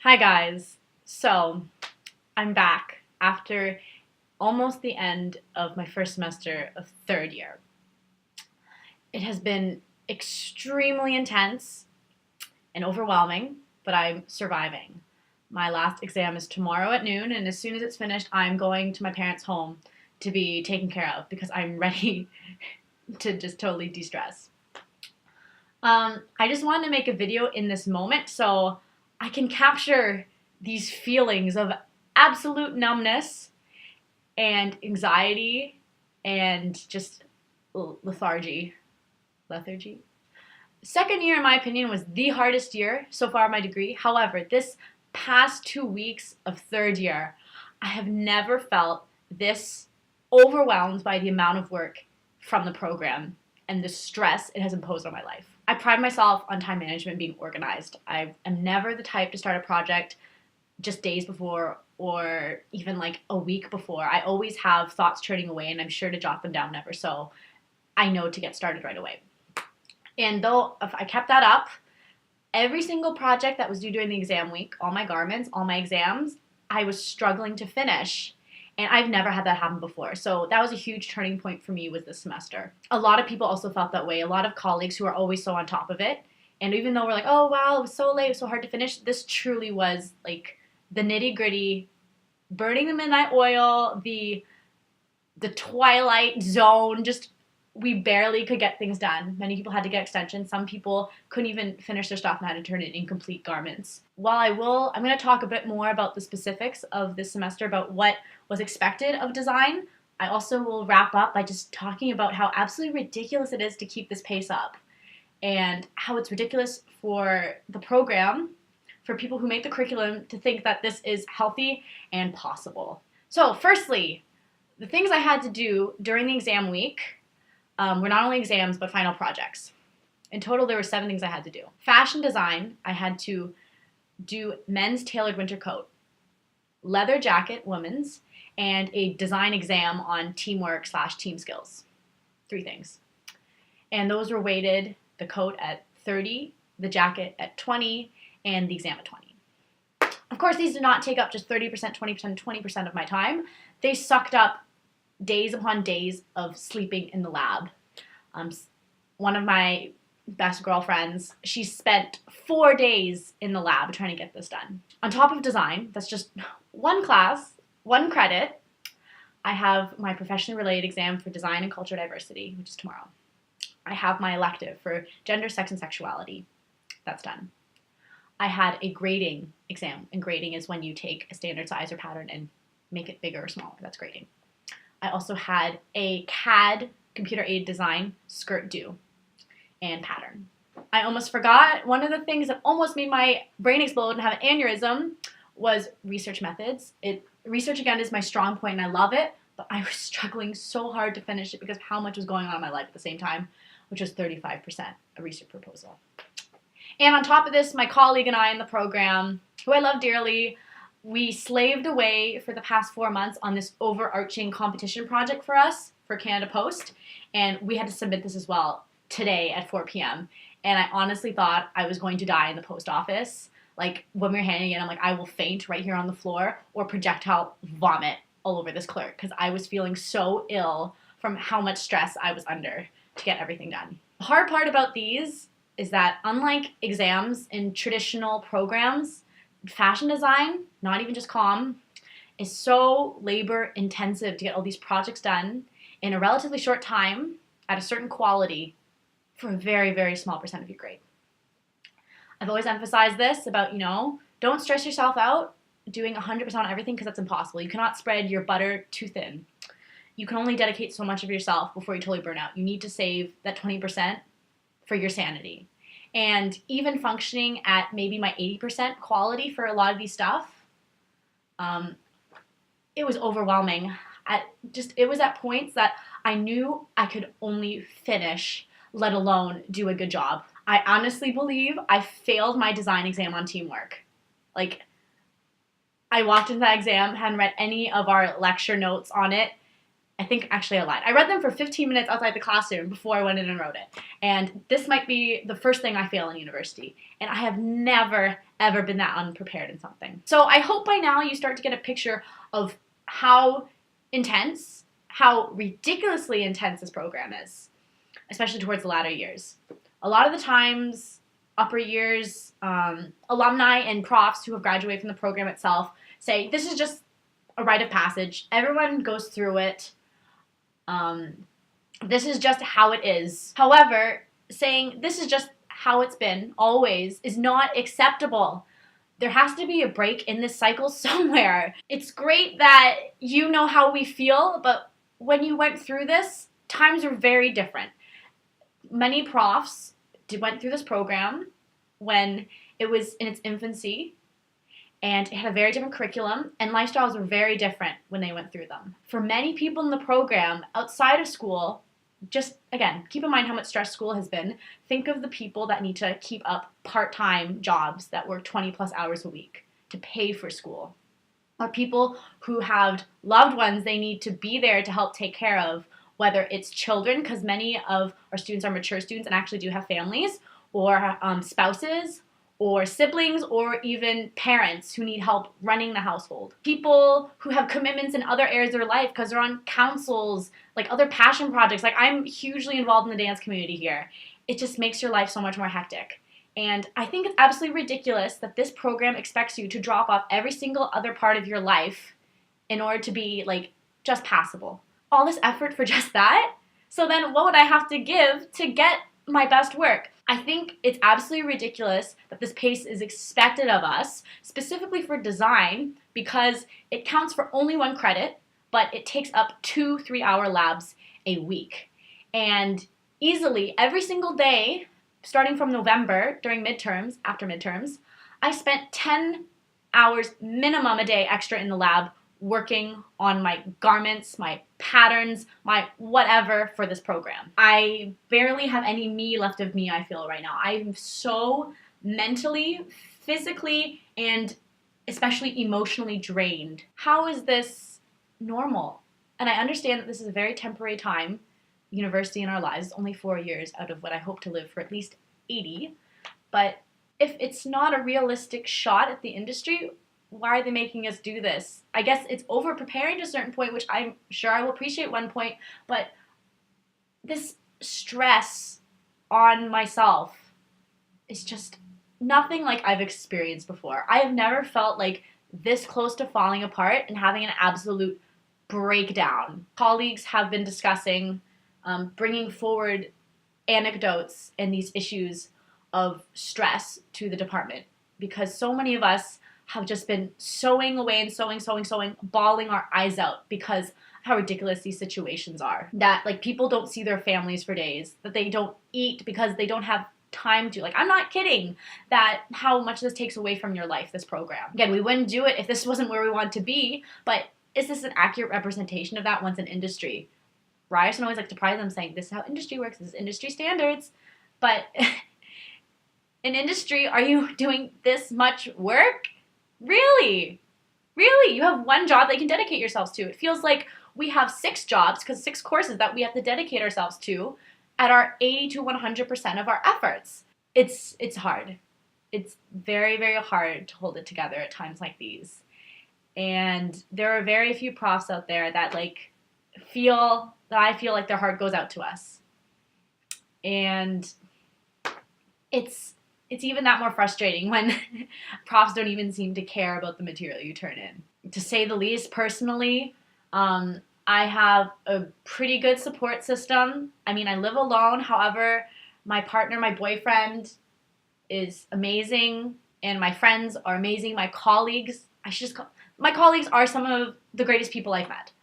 Hi guys. So, I'm back after almost the end of my first semester of third year. It has been extremely intense and overwhelming, but I'm surviving. My last exam is tomorrow at noon, and as soon as it's finished, I'm going to my parents' home to be taken care of because I'm ready to just totally de-stress. I just wanted to make a video in this moment so I can capture these feelings of absolute numbness and anxiety and just lethargy. Lethargy? Second year, in my opinion, was the hardest year so far of my degree. However, this past 2 weeks of third year, I have never felt this overwhelmed by the amount of work from the program and the stress it has imposed on my life. I pride myself on time management, being organized. I am never the type to start a project just days before or even like a week before. I always have thoughts turning away, and I'm sure to jot them down whenever, so I know to get started right away. And though if I kept that up, every single project that was due during the exam week, all my garments, all my exams, I was struggling to finish. And I've never had that happen before. So that was a huge turning point for me, was this semester. A lot of people also felt that way. A lot of colleagues who are always so on top of it. And even though we're like, oh wow, it was so late, it was so hard to finish, this truly was like the nitty gritty, burning the midnight oil, the twilight zone, just we barely could get things done. Many people had to get extensions. Some people couldn't even finish their stuff and had to turn in incomplete garments. While I'm going to talk a bit more about the specifics of this semester, about what was expected of design, I also will wrap up by just talking about how absolutely ridiculous it is to keep this pace up and how it's ridiculous for the program, for people who make the curriculum, to think that this is healthy and possible. So firstly, the things I had to do during the exam week were not only exams, but final projects. In total, there were 7 things I had to do. Fashion design, I had to do men's tailored winter coat, leather jacket, women's, and a design exam on teamwork / team skills. 3 things. And those were weighted, the coat at 30, the jacket at 20, and the exam at 20. Of course, these did not take up just 30%, 20%, 20% of my time. They sucked up days upon days of sleeping in the lab. One of my best girlfriends, she spent 4 days in the lab trying to get this done. On top of design, that's just one class, 1 credit, I have my professionally related exam for design and culture diversity, which is tomorrow. I have my elective for gender, sex, and sexuality. That's done. I had a grading exam, and grading is when you take a standard size or pattern and make it bigger or smaller. That's grading. I also had a CAD, computer aided design, skirt due and pattern. I almost forgot, one of the things that almost made my brain explode and have an aneurysm was research methods. Research, again, is my strong point and I love it, but I was struggling so hard to finish it because of how much was going on in my life at the same time, which was 35%, a research proposal. And on top of this, my colleague and I in the program, who I love dearly, we slaved away for the past 4 months on this overarching competition project for us, for Canada Post, and we had to submit this as well today at 4 p.m. And I honestly thought I was going to die in the post office. Like, when we were handing it, I'm like, I will faint right here on the floor or projectile vomit all over this clerk because I was feeling so ill from how much stress I was under to get everything done. The hard part about these is that unlike exams in traditional programs, fashion design, not even just comm, is so labor intensive to get all these projects done in a relatively short time at a certain quality for a very, very small percent of your grade. I've always emphasized this about, don't stress yourself out doing 100% on everything because that's impossible. You cannot spread your butter too thin. You can only dedicate so much of yourself before you totally burn out. You need to save that 20% for your sanity. And even functioning at maybe my 80% quality for a lot of these stuff, it was overwhelming. It was at points that I knew I could only finish, let alone do a good job. I honestly believe I failed my design exam on teamwork. Like, I walked into that exam, hadn't read any of our lecture notes on it. I think actually I lied. I read them for 15 minutes outside the classroom before I went in and wrote it. And this might be the first thing I fail in university. And I have never, ever been that unprepared in something. So I hope by now you start to get a picture of how intense, how ridiculously intense this program is, especially towards the latter years. A lot of the times, upper years, alumni and profs who have graduated from the program itself say, this is just a rite of passage. Everyone goes through it. This is just how it is. However, saying this is just how it's been always is not acceptable. There has to be a break in this cycle somewhere. It's great that you know how we feel, but when you went through this, times were very different. Many profs went through this program when it was in its infancy, and it had a very different curriculum, and lifestyles were very different when they went through them. For many people in the program, outside of school, just, again, keep in mind how much stress school has been. Think of the people that need to keep up part-time jobs that work 20 plus hours a week to pay for school. Or people who have loved ones they need to be there to help take care of, whether it's children, because many of our students are mature students and actually do have families, or spouses, or siblings, or even parents who need help running the household. People who have commitments in other areas of their life because they're on councils, like other passion projects. Like, I'm hugely involved in the dance community here. It just makes your life so much more hectic. And I think it's absolutely ridiculous that this program expects you to drop off every single other part of your life in order to be, like, just passable. All this effort for just that? So then what would I have to give to get my best work? I think it's absolutely ridiculous that this pace is expected of us, specifically for design, because it counts for only 1 credit, but it takes up 2 3-hour labs a week. And easily, every single day, starting from November, during midterms, after midterms, I spent 10 hours minimum a day extra in the lab working on my garments, my patterns, my whatever for this program. I barely have any me left of me, I feel right now. I'm so mentally, physically, and especially emotionally drained. How is this normal? And I understand that this is a very temporary time, university in our lives, only 4 years out of what I hope to live for at least 80. But if it's not a realistic shot at the industry, why are they making us do this? I guess it's over-preparing to a certain point, which I'm sure I will appreciate one point, but this stress on myself is just nothing like I've experienced before. I have never felt like this close to falling apart and having an absolute breakdown. Colleagues have been discussing bringing forward anecdotes and these issues of stress to the department, because so many of us have just been sewing away and sewing, bawling our eyes out because how ridiculous these situations are. That, like, people don't see their families for days, that they don't eat because they don't have time to. Like, I'm not kidding that how much this takes away from your life, this program. Again, we wouldn't do it if this wasn't where we want to be, but is this an accurate representation of that once in industry? Ryerson always like to pride them saying, this is how industry works, this is industry standards, but in industry, are you doing this much work? Really? Really? You have 1 job that you can dedicate yourselves to. It feels like we have 6 jobs, because 6 courses that we have to dedicate ourselves to at our 80 to 100% of our efforts. It's hard. It's very, very hard to hold it together at times like these. And there are very few profs out there that I feel like their heart goes out to us. And it's even that more frustrating when profs don't even seem to care about the material you turn in. To say the least, personally, I have a pretty good support system. I mean, I live alone. However, my partner, my boyfriend, is amazing, and my friends are amazing. My colleagues, my colleagues are some of the greatest people I've met.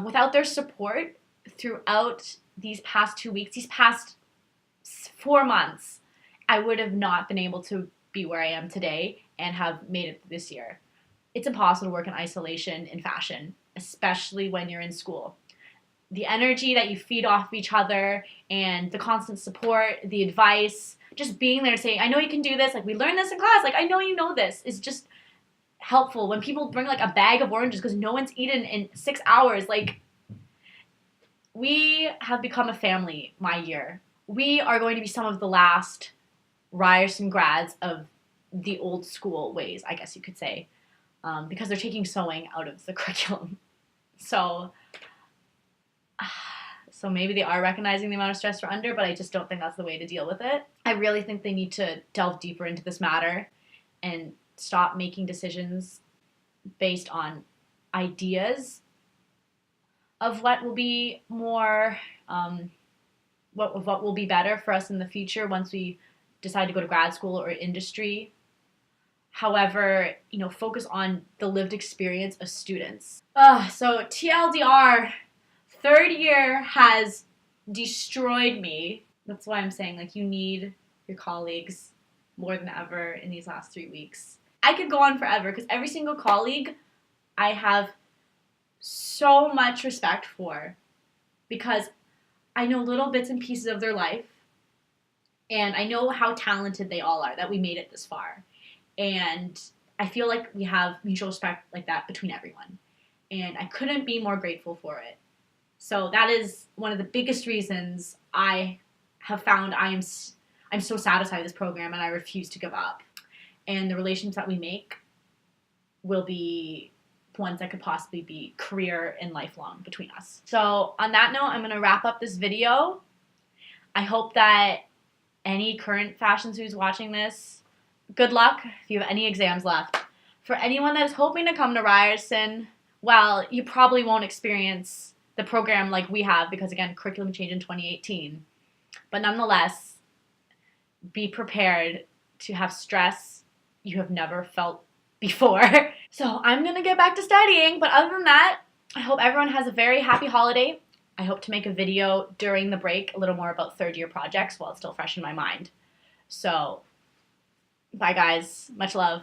Without their support throughout these past 2 weeks, these past 4 months, I would have not been able to be where I am today and have made it this year. It's impossible to work in isolation in fashion, especially when you're in school. The energy that you feed off each other and the constant support, the advice, just being there saying, I know you can do this, like, we learned this in class, like, I know you know this, is just helpful. When people bring, like, a bag of oranges because no one's eaten in 6 hours, like, we have become a family my year. We are going to be some of the last Ryerson grads of the old school ways, I guess you could say, because they're taking sewing out of the curriculum. So maybe they are recognizing the amount of stress we're under, but I just don't think that's the way to deal with it. I really think they need to delve deeper into this matter and stop making decisions based on ideas of what will be more, what will be better for us in the future once we decide to go to grad school or industry. However, focus on the lived experience of students. So TLDR, third year has destroyed me. That's why I'm saying, like, you need your colleagues more than ever in these last 3 weeks. I could go on forever because every single colleague I have so much respect for because I know little bits and pieces of their life and I know how talented they all are, that we made it this far. And I feel like we have mutual respect like that between everyone. And I couldn't be more grateful for it. So that is one of the biggest reasons I have found I'm so satisfied with this program and I refuse to give up. And the relationships that we make will be ones that could possibly be career and lifelong between us. So on that note, I'm going to wrap up this video. I hope that any current fashion students watching this, good luck if you have any exams left. For anyone that is hoping to come to Ryerson, well, you probably won't experience the program like we have because, again, curriculum changed in 2018. But nonetheless, be prepared to have stress you have never felt before. So I'm going to get back to studying, but other than that, I hope everyone has a very happy holiday. I hope to make a video during the break a little more about third year projects while it's still fresh in my mind. So, bye guys. Much love.